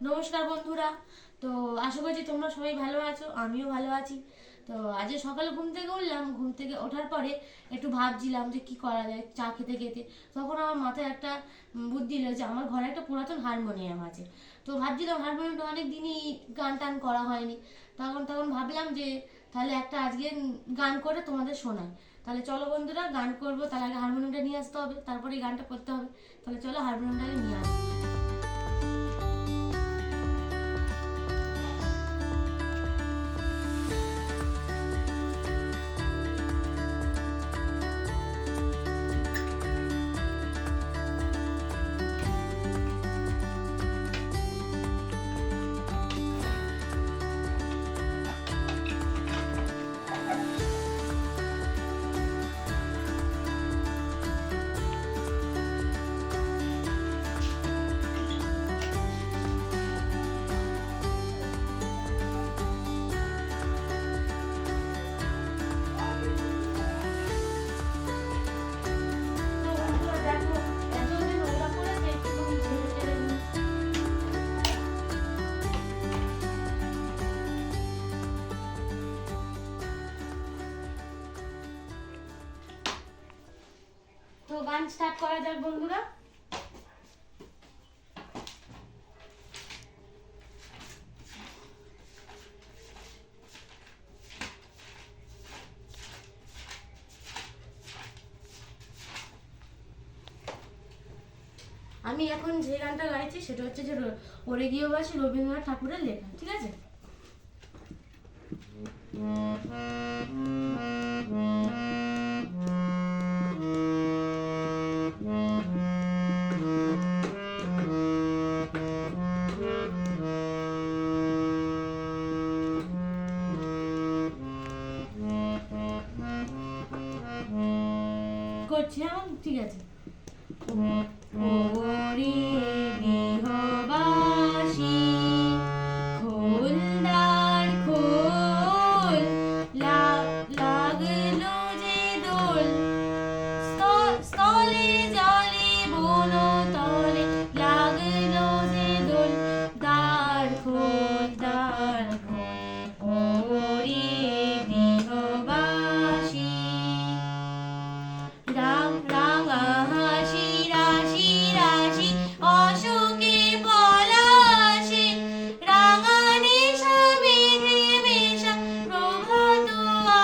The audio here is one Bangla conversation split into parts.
নমস্কার বন্ধুরা। তো আশা করছি তোমরা সবাই ভালো আছো, আমিও ভালো আছি। তো আজ সকালে ঘুম থেকে উঠলাম, ঘুম থেকে ওঠার পরে একটু ভাবছিলাম যে কি করা যায় চা খেতে খেতে। তখন আমার মাথায় একটা বুদ্ধি এলো যে আমার ঘরে একটা পুরাতন হারমোনিয়াম আছে। তো ভাবছিলাম হারমোনিয়ামটা অনেক দিনই গান টান করা হয়নি। তখন ভাবলাম যে তাহলে একটা আজকে গান করে তোমাদের শোনাই। তাহলে চলো বন্ধুরা, গান করবো, তার আগে হারমোনিয়ামটা নিয়ে আসতে হবে, তারপরে এই গানটা করতে হবে। তাহলে চলো হারমোনিয়ামটাকে নিয়ে আসি। তো বন্ধুরা দেখো, এত যে নোংরা করেছে একটুখানি ঝেড়ে ঝেড়ে নিই। তো গান স্টার্ট করা যাক বন্ধুরা। আমি এখন যে গানটা গাইছি সেটা হচ্ছে যে ওরে গৃহবাসী রবীন্দ্রনাথ ঠাকুরের লেখা, ঠিক আছে? করছি, হ্যাঁ ঠিক আছে। ওরে গৃহবাসী খোলদার খোল, লাগলো যে দোল, স্থলে জলে বনতলে লাগলো যে দোল, দ্বার খোল দ্বার খোল, ওরে গৃহবাসী। রাঙা হাসি রাশি রাশি অশোকে পলাশে, রাঙা নেশা মেঘে মেশা প্রভাত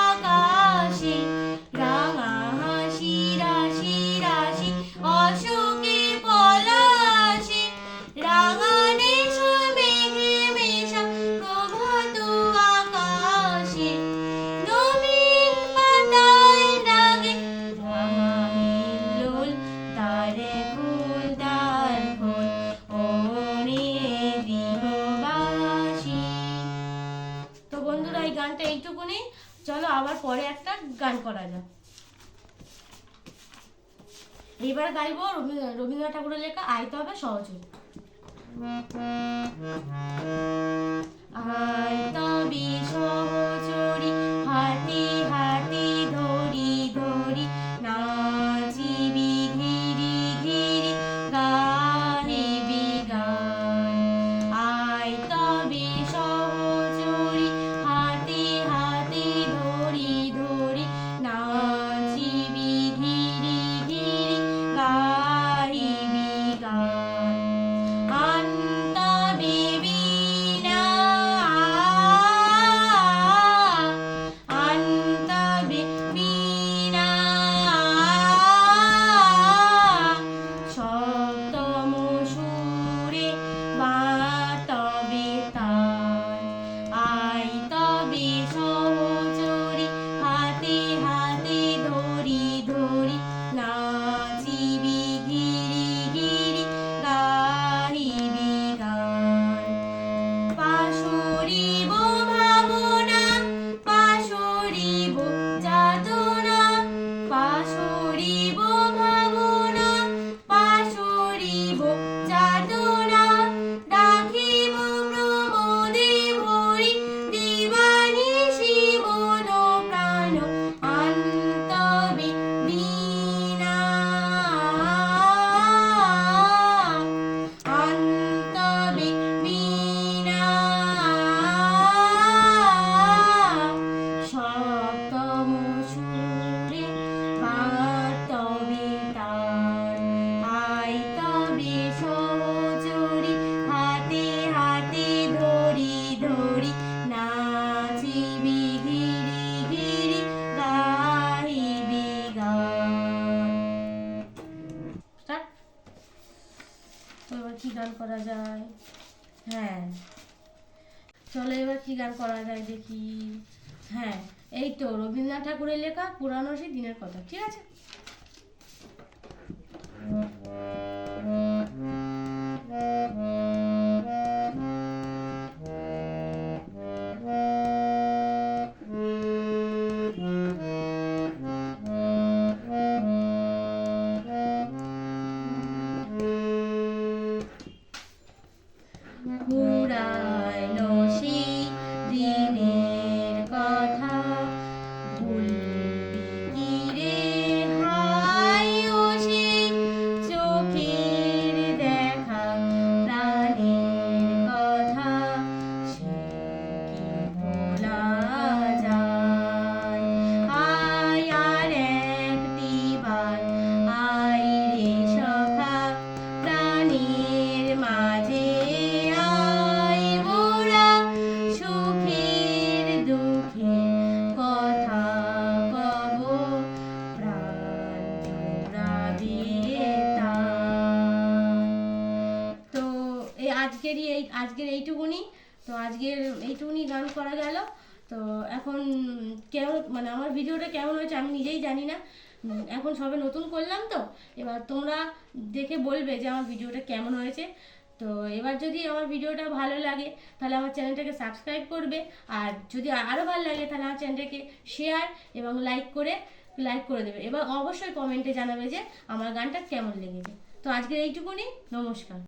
আকাশে, রাঙা হাসি রাশি রাশি অশোকে পলাশে, রাঙা নেশা মেঘে মেশা প্রভাত আকাশে, নবীন পাতায় লাগে রাঙা হিল্লোল, দ্বারে খোল দ্বার খোল, ওরে গৃহবাসী। তো বন্ধুরা এই গানটা এইটুকুনি। চলো আবার পরে একটা গান করা যাক। এইবার গাইবো রবীন্দ্রনাথ ঠাকুরের লেখা আইতে হবে সহজে। আয় তবে সহচরি হাতে হাতে ধরি ধরি, নাচিবি ঘিরি ঘিরি গাহিবি গান। আয় তবে সহচরি হাতে হাতে ধরি ধরি, নাচিবি ঘিরি ঘিরি গাহিবি গান। আন্তা হ্যাঁ, চলো এবার কি গান করা যায় দেখি। হ্যাঁ, এই তো রবীন্দ্রনাথ ঠাকুরের লেখা পুরানো সেই দিনের কথা, ঠিক আছে। পুরানো সেই দিনের কথা ভুলবি কি রে হায় ও সেই চোখের দেখা প্রাণের কথা সে কি ভোলা যায়। আয় আর একটি বার আয় রে সখা প্রাণের মাঝে আয় মোরা সুখের দুঃখের কথা কব প্রাণ জুড়াবে তাই। তো আজকের এইটুকুনি, তো আজকের এইটুকুনি গান করা গেল। তো এখন কেমন মানে আমার ভিডিওটা কেমন হয়েছে আমি নিজেই জানি না, এখন সবে নতুন করলাম তো। এবার তোমরা দেখে বলবে যে আমার ভিডিওটা কেমন হয়েছে। তো এবার যদি আমার ভিডিওটা ভালো লাগে তাহলে আমার চ্যানেলটাকে সাবস্ক্রাইব করবে, আর যদি আরও ভালো লাগে তাহলে আমার চ্যানেলটাকে শেয়ার এবং লাইক করে দেবে। এবার অবশ্যই কমেন্টে জানাবে যে আমার গানটা কেমন লেগেছে। তো আজকের এইটুকুনি, নমস্কার।